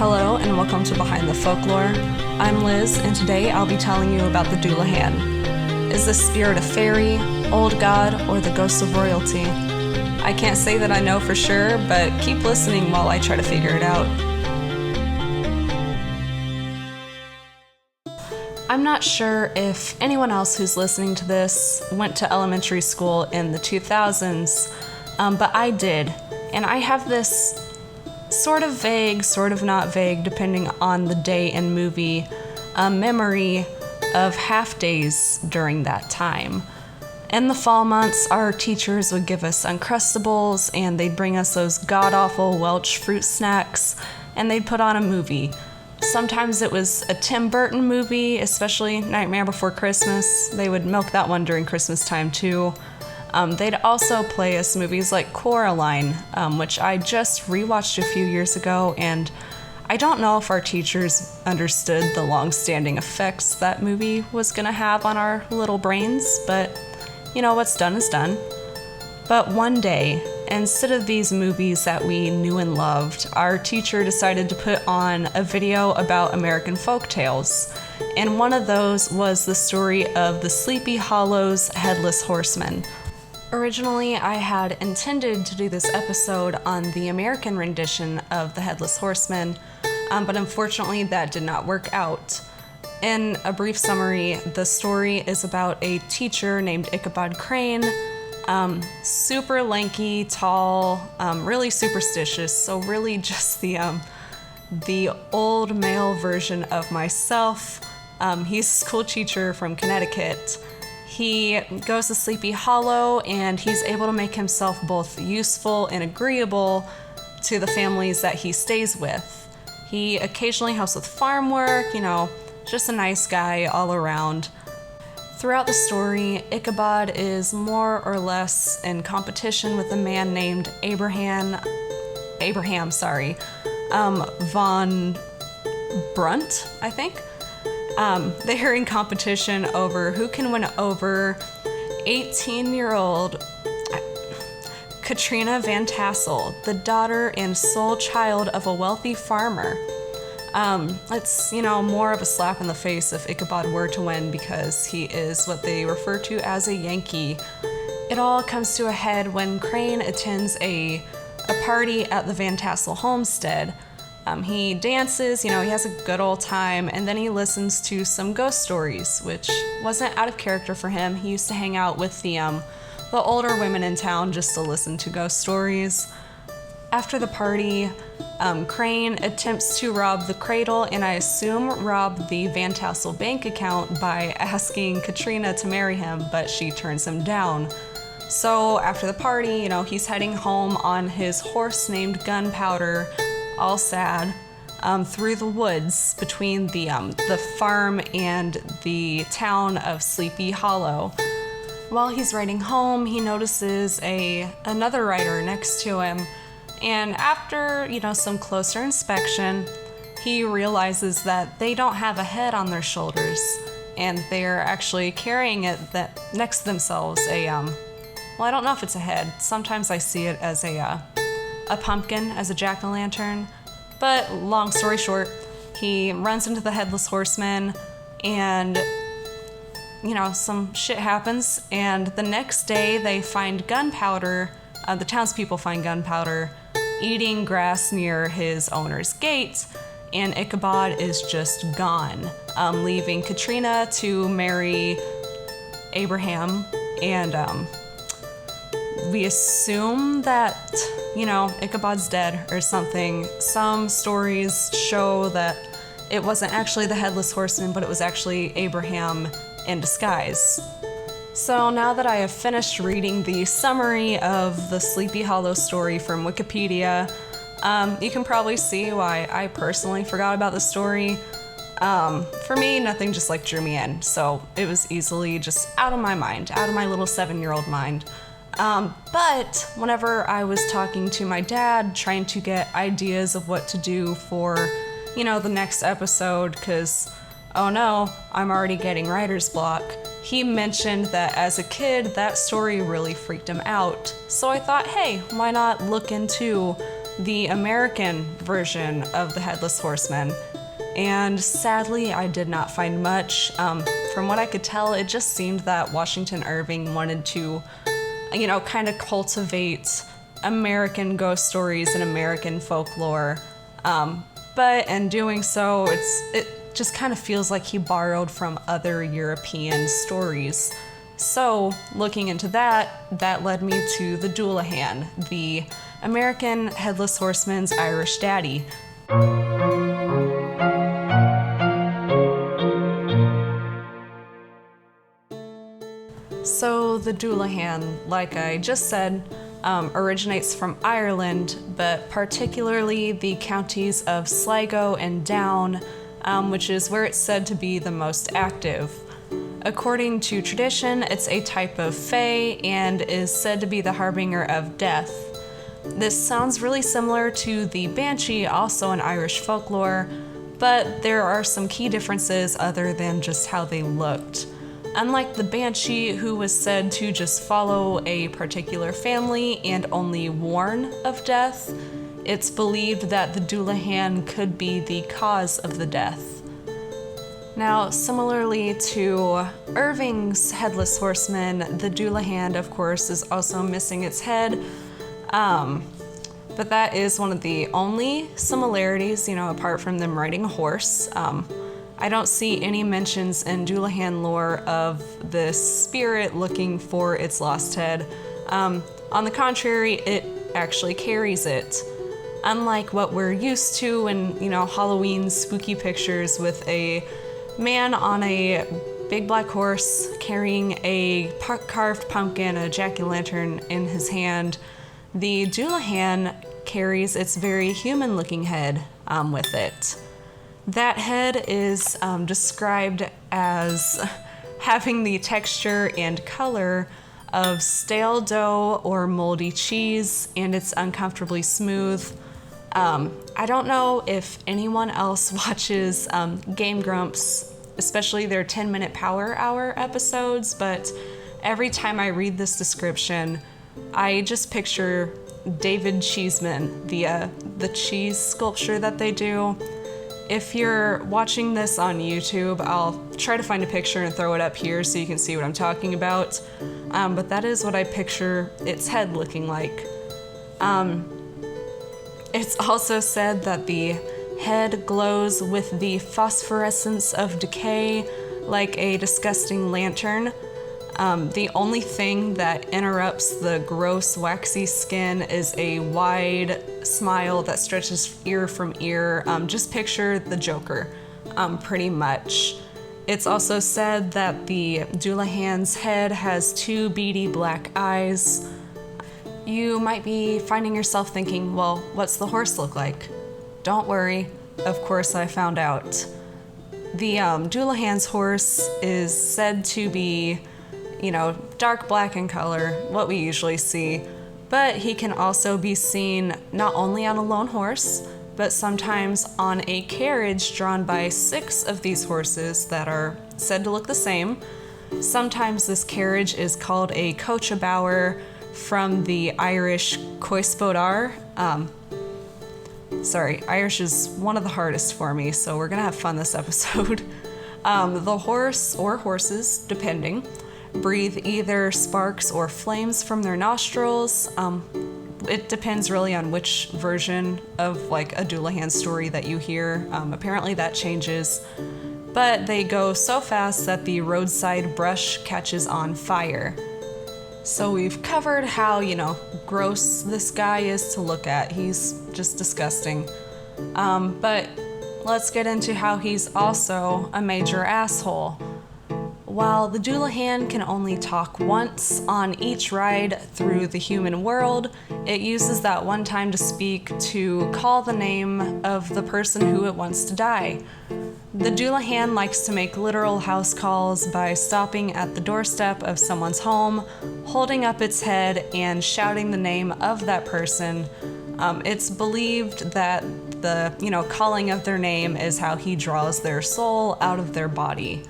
Hello and welcome to Behind the Folklore. I'm Liz, and today I'll be telling you about the Dullahan. Is the spirit a fairy, old god, or the ghost of royalty? I can't say that I know for sure, but keep listening while I try to figure it out. I'm not sure if anyone else who's listening to this went to elementary school in the 2000s, but I did, and I have this sort of vague, sort of not vague, depending on the day and movie, memory of half days during that time. In the fall months, our teachers would give us Uncrustables, and they'd bring us those god-awful Welch fruit snacks, and they'd put on a movie. Sometimes it was a Tim Burton movie, especially Nightmare Before Christmas. They would milk that one during Christmas time too. They'd also play us movies like Coraline, which I just rewatched a few years ago, and I don't know if our teachers understood the long-standing effects that movie was gonna have on our little brains, but you know, what's done is done. But one day, instead of these movies that we knew and loved, our teacher decided to put on a video about American folktales, and one of those was the story of the Sleepy Hollow's Headless Horseman. Originally, I had intended to do this episode on the American rendition of the Headless Horseman, but unfortunately that did not work out. In a brief summary, the story is about a teacher named Ichabod Crane, super lanky, tall, really superstitious, so really just the old male version of myself. He's a school teacher from Connecticut. He goes to Sleepy Hollow, and he's able to make himself both useful and agreeable to the families that he stays with. He occasionally helps with farm work, just a nice guy all around. Throughout the story, Ichabod is more or less in competition with a man named Abraham, von Brunt, I think. They're in competition over who can win over 18-year-old Katrina Van Tassel, the daughter and sole child of a wealthy farmer. It's, more of a slap in the face if Ichabod were to win, because he is what they refer to as a Yankee. It all comes to a head when Crane attends a party at the Van Tassel homestead. He dances, he has a good old time, and then he listens to some ghost stories, which wasn't out of character for him. He used to hang out with the older women in town just to listen to ghost stories. After the party, Crane attempts to rob the cradle, and I assume rob the Van Tassel bank account by asking Katrina to marry him, but she turns him down. So after the party, he's heading home on his horse named Gunpowder, all sad, through the woods between the farm and the town of Sleepy Hollow. While he's riding home, he notices another rider next to him, and after, some closer inspection, he realizes that they don't have a head on their shoulders, and they're actually carrying it next to themselves, I don't know if it's a head. Sometimes I see it as a pumpkin, as a jack-o'-lantern, but long story short, he runs into the Headless Horseman, and some shit happens, and the next day they find Gunpowder, the townspeople find Gunpowder eating grass near his owner's gate, and Ichabod is just gone, leaving Katrina to marry Abraham, and we assume that, Ichabod's dead or something. Some stories show that it wasn't actually the Headless Horseman, but it was actually Abraham in disguise. So now that I have finished reading the summary of the Sleepy Hollow story from Wikipedia, you can probably see why I personally forgot about the story. For me, nothing just drew me in, so it was easily just out of my mind, out of my little 7-year-old mind. But whenever I was talking to my dad, trying to get ideas of what to do for, the next episode, because, oh no, I'm already getting writer's block, he mentioned that as a kid, that story really freaked him out. So I thought, hey, why not look into the American version of the Headless Horseman. And sadly, I did not find much. From what I could tell, it just seemed that Washington Irving wanted to, kind of cultivate American ghost stories and American folklore. But in doing so, it just kind of feels like he borrowed from other European stories. So, looking into that led me to the Dullahan, the American Headless Horseman's Irish daddy. So the Dullahan, like I just said, originates from Ireland, but particularly the counties of Sligo and Down, which is where it's said to be the most active. According to tradition, it's a type of fae and is said to be the harbinger of death. This sounds really similar to the Banshee, also in Irish folklore, but there are some key differences other than just how they looked. Unlike the Banshee, who was said to just follow a particular family and only warn of death, it's believed that the Dullahan could be the cause of the death. Now, similarly to Irving's Headless Horseman, the Dullahan, of course, is also missing its head, but that is one of the only similarities, apart from them riding a horse. I don't see any mentions in Dullahan lore of this spirit looking for its lost head. On the contrary, it actually carries it. Unlike what we're used to in, Halloween spooky pictures with a man on a big black horse carrying a carved pumpkin, a jack-o'-lantern in his hand, the Dullahan carries its very human-looking head with it. That head is described as having the texture and color of stale dough or moldy cheese, and it's uncomfortably smooth. I don't know if anyone else watches Game Grumps, especially their 10-minute Power Hour episodes, but every time I read this description, I just picture David Cheeseman, the cheese sculpture that they do. If you're watching this on YouTube, I'll try to find a picture and throw it up here so you can see what I'm talking about. But that is what I picture its head looking like. It's also said that the head glows with the phosphorescence of decay like a disgusting lantern. The only thing that interrupts the gross, waxy skin is a wide smile that stretches ear from ear. Just picture the Joker, pretty much. It's also said that the Dullahan's head has two beady black eyes. You might be finding yourself thinking, well, what's the horse look like? Don't worry, of course I found out. The Dullahan's horse is said to be dark black in color, what we usually see, but he can also be seen not only on a lone horse, but sometimes on a carriage drawn by 6 of these horses that are said to look the same. Sometimes this carriage is called a coach-a-bower from the Irish coispodar. Irish is one of the hardest for me, so we're gonna have fun this episode. The horse, or horses, depending, breathe either sparks or flames from their nostrils. It depends really on which version of like a Dullahan story that you hear. Apparently that changes, but they go so fast that the roadside brush catches on fire. So we've covered how, gross this guy is to look at. He's just disgusting. But let's get into how he's also a major asshole. While the Dullahan can only talk once on each ride through the human world, it uses that one time to speak to call the name of the person who it wants to die. The Dullahan likes to make literal house calls by stopping at the doorstep of someone's home, holding up its head, and shouting the name of that person. It's believed that the, calling of their name is how he draws their soul out of their body.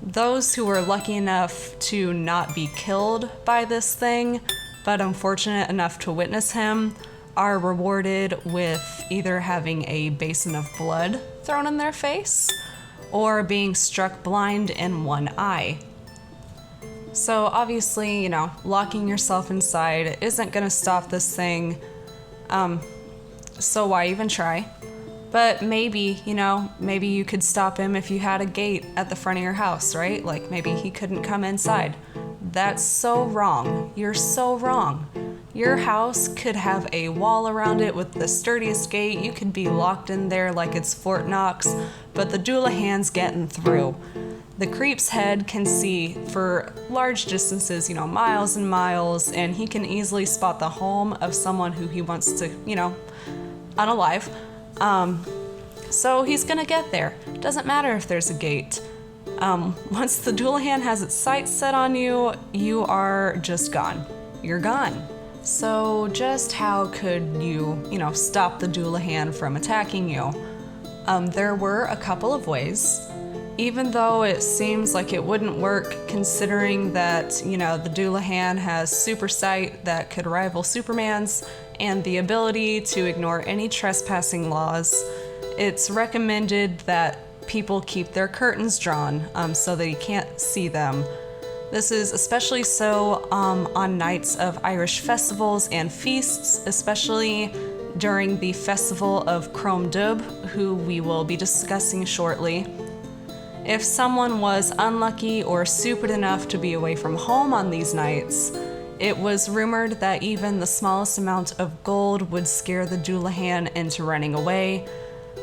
Those who are lucky enough to not be killed by this thing, but unfortunate enough to witness him, are rewarded with either having a basin of blood thrown in their face or being struck blind in one eye. So obviously, locking yourself inside isn't going to stop this thing, so why even try? But maybe you could stop him if you had a gate at the front of your house, right? Like maybe he couldn't come inside. That's so wrong. You're so wrong. Your house could have a wall around it with the sturdiest gate. You could be locked in there like it's Fort Knox, but the Dullahan's getting through. The creep's head can see for large distances, miles and miles, and he can easily spot the home of someone who he wants to, unalive. So he's gonna get there. Doesn't matter if there's a gate. Once the Dullahan has its sights set on you, you are just gone. You're gone. So just how could you, stop the Dullahan from attacking you? There were a couple of ways. Even though it seems like it wouldn't work, considering that, the Dullahan has super sight that could rival Superman's and the ability to ignore any trespassing laws, it's recommended that people keep their curtains drawn so that you can't see them. This is especially so on nights of Irish festivals and feasts, especially during the festival of Crom Dubh, who we will be discussing shortly. If someone was unlucky or stupid enough to be away from home on these nights, it was rumored that even the smallest amount of gold would scare the Dullahan into running away.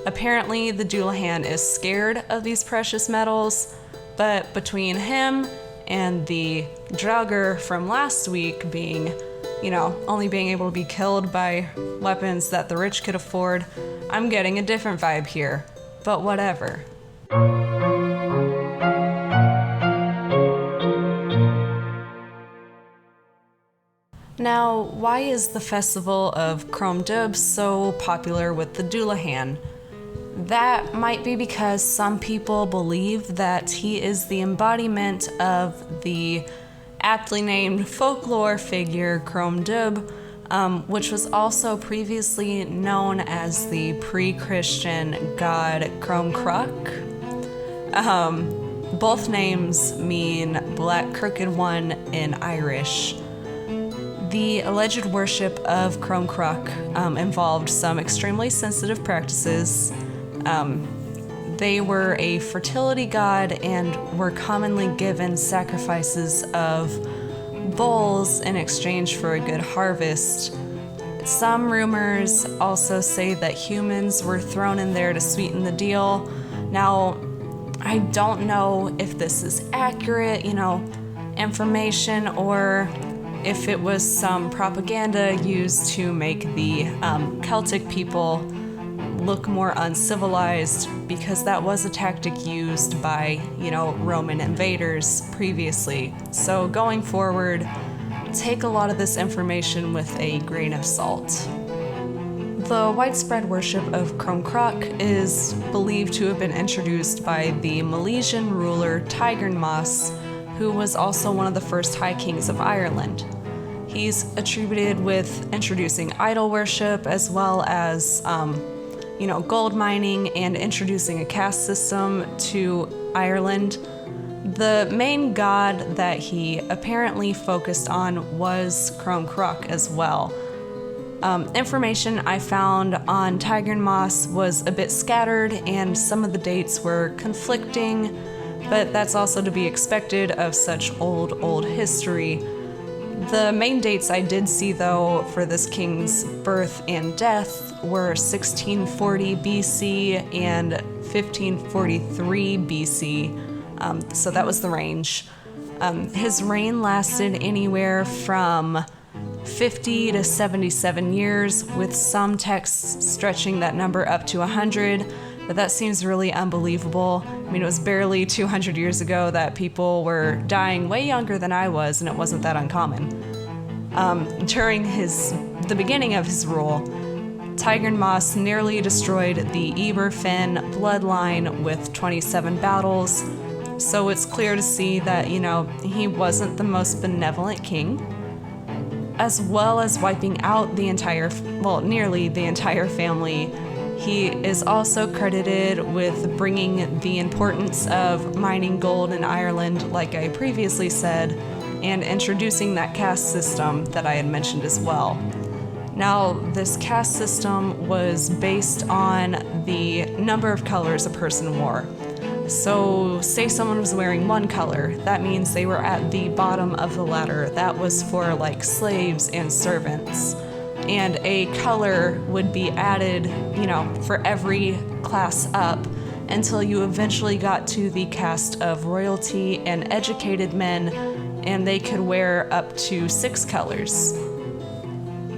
Apparently, the Dullahan is scared of these precious metals, but between him and the Draugr from last week being, only being able to be killed by weapons that the rich could afford, I'm getting a different vibe here. But whatever. Now, why is the festival of Crom Dubh so popular with the Dullahan? That might be because some people believe that he is the embodiment of the aptly named folklore figure Crom Dubh, which was also previously known as the pre-Christian god Crom Cruach. Both names mean Black Crooked One in Irish. The alleged worship of Crom Cruach involved some extremely sensitive practices. They were a fertility god and were commonly given sacrifices of bulls in exchange for a good harvest. Some rumors also say that humans were thrown in there to sweeten the deal. Now, I don't know if this is accurate, information, or if it was some propaganda used to make the Celtic people look more uncivilized, because that was a tactic used by, Roman invaders previously. So going forward, take a lot of this information with a grain of salt. The widespread worship of Crom Cruach is believed to have been introduced by the Milesian ruler Tigernmas, who was also one of the first high kings of Ireland. He's attributed with introducing idol worship as well as gold mining and introducing a caste system to Ireland. The main god that he apparently focused on was Crom Cruach as well. Information I found on Tigernmas was a bit scattered and some of the dates were conflicting, but that's also to be expected of such old history. The main dates I did see, though, for this king's birth and death were 1640 BC and 1543 BC, so that was the range. His reign lasted anywhere from 50 to 77 years, with some texts stretching that number up to 100, but that seems really unbelievable. I mean, it was barely 200 years ago that people were dying way younger than I was, and it wasn't that uncommon. During the beginning of his rule, Tigernmas nearly destroyed the Eberfin bloodline with 27 battles, so it's clear to see that, he wasn't the most benevolent king. as well as wiping out nearly the entire family. He is also credited with bringing the importance of mining gold in Ireland, like I previously said, and introducing that caste system that I had mentioned as well. Now, this caste system was based on the number of colors a person wore. So, say someone was wearing one color, that means they were at the bottom of the ladder. That was for like slaves and servants. And a color would be added, for every class up until you eventually got to the caste of royalty and educated men, and they could wear up to 6 colors.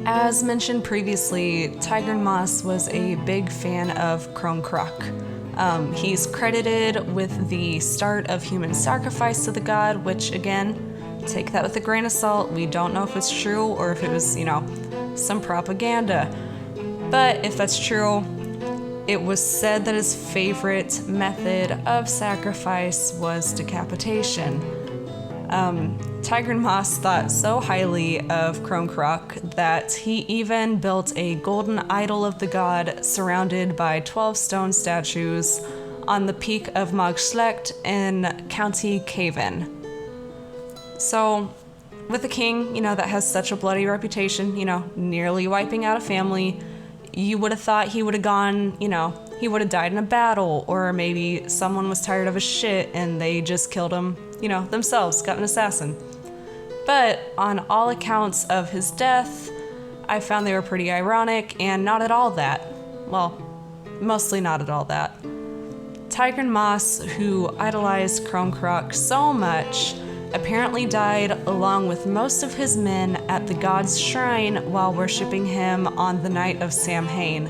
As mentioned previously, Tigran Moss was a big fan of Crom Croc. He's credited with the start of human sacrifice to the god, which again, take that with a grain of salt. We don't know if it's true or if it was, some propaganda. But if that's true, it was said that his favorite method of sacrifice was decapitation. Tigran Moss thought so highly of Crom Croc that he even built a golden idol of the god surrounded by 12 stone statues on the peak of Magslecht in County Cavan. So, with a king, that has such a bloody reputation, nearly wiping out a family, you would have thought he would have gone, he would have died in a battle, or maybe someone was tired of his shit and they just killed him, themselves, got an assassin. But on all accounts of his death, I found they were pretty ironic and not at all that. Well, mostly not at all that. Tigran Moss, who idolized Crom Croc so much, apparently died along with most of his men at the god's shrine while worshipping him on the night of Samhain,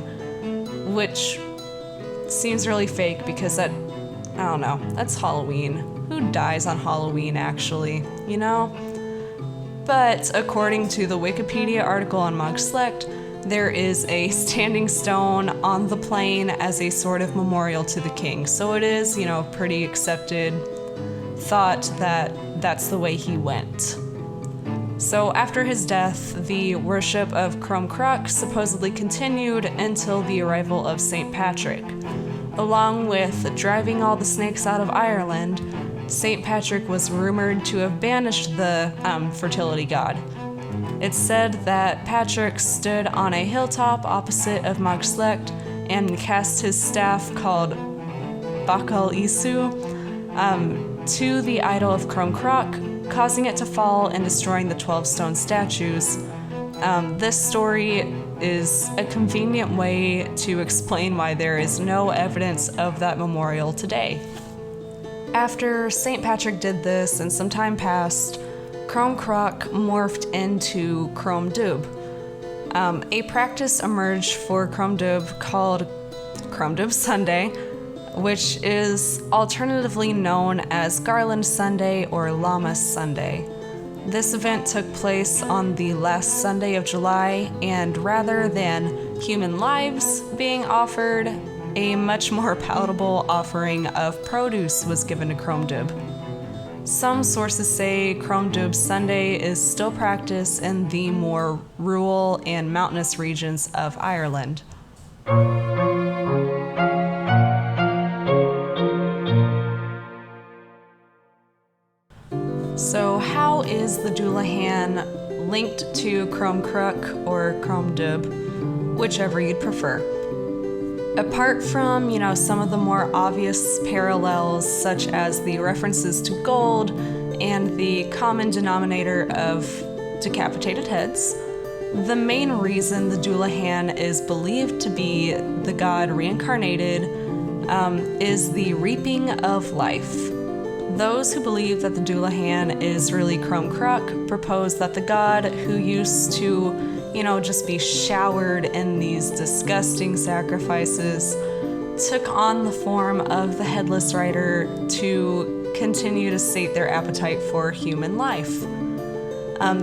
which seems really fake because that's Halloween. Who dies on Halloween, actually, But according to the Wikipedia article on Magslecht, there is a standing stone on the plain as a sort of memorial to the king. So it is, pretty accepted thought that that's the way he went. So after his death, the worship of Crom Croc supposedly continued until the arrival of St. Patrick. Along with driving all the snakes out of Ireland, St. Patrick was rumored to have banished the fertility god. It's said that Patrick stood on a hilltop opposite of Magslecht and cast his staff called Bakal Isu to the idol of Crom Croc, causing it to fall and destroying the 12 stone statues. This story is a convenient way to explain why there is no evidence of that memorial today. After St. Patrick did this and some time passed, Crom Croc morphed into Crom Dubh. A practice emerged for Crom Dubh called Crom Dubh Sunday, which is alternatively known as Garland Sunday or Lammas Sunday. This event took place on the last Sunday of July, and rather than human lives being offered, a much more palatable offering of produce was given to Crom Dubh. Some sources say Crom Dubh Sunday is still practiced in the more rural and mountainous regions of Ireland. So how is the Dullahan linked to Crom Croc or Crom Dubh, whichever you'd prefer? Apart from, some of the more obvious parallels, such as the references to gold and the common denominator of decapitated heads, the main reason the Dullahan is believed to be the god reincarnated is the reaping of life. Those who believe that the Dullahan is really Crom Croc propose that the god who used to, just be showered in these disgusting sacrifices took on the form of the Headless Rider to continue to sate their appetite for human life.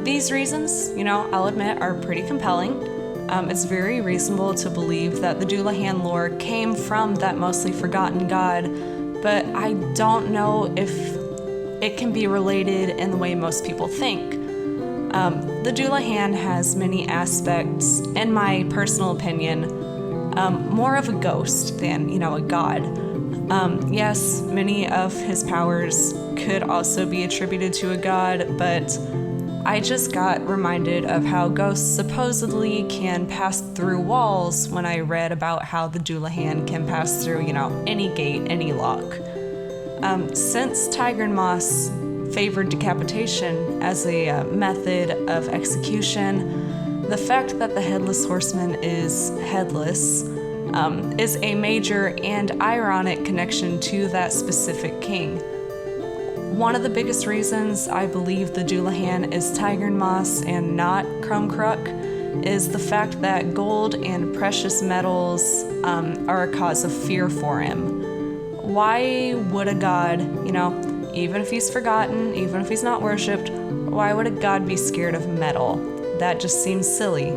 These reasons, I'll admit, are pretty compelling. It's very reasonable to believe that the Dullahan lore came from that mostly forgotten god, but I don't know if it can be related in the way most people think. The Dullahan has many aspects, in my personal opinion, more of a ghost than, a god. Yes, many of his powers could also be attributed to a god, but I just got reminded of how ghosts supposedly can pass through walls when I read about how the Dullahan can pass through, any gate, any lock. Since Tiger Moss favored decapitation as a method of execution, the fact that the Headless Horseman is headless is a major and ironic connection to that specific king. One of the biggest reasons I believe the Dullahan is Tiger Moss and not Crumcruck is the fact that gold and precious metals are a cause of fear for him. Why would a god, even if he's forgotten, even if he's not worshipped, why would a god be scared of metal? That just seems silly.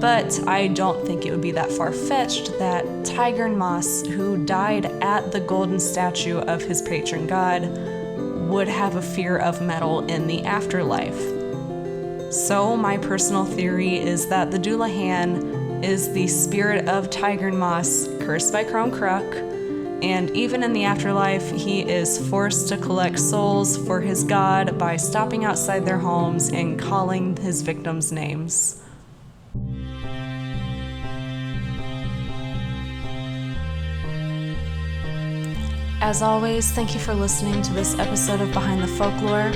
But I don't think it would be that far-fetched that Tiger Moss, who died at the golden statue of his patron god, would have a fear of metal in the afterlife. So my personal theory is that the Dullahan is the spirit of Tiger Moss cursed by Crumcruck, and even in the afterlife, he is forced to collect souls for his god by stopping outside their homes and calling his victims names. As always, thank you for listening to this episode of Behind the Folklore.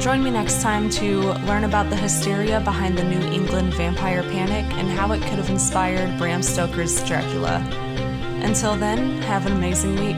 Join me next time to learn about the hysteria behind the New England vampire panic and how it could have inspired Bram Stoker's Dracula. Until then, have an amazing week.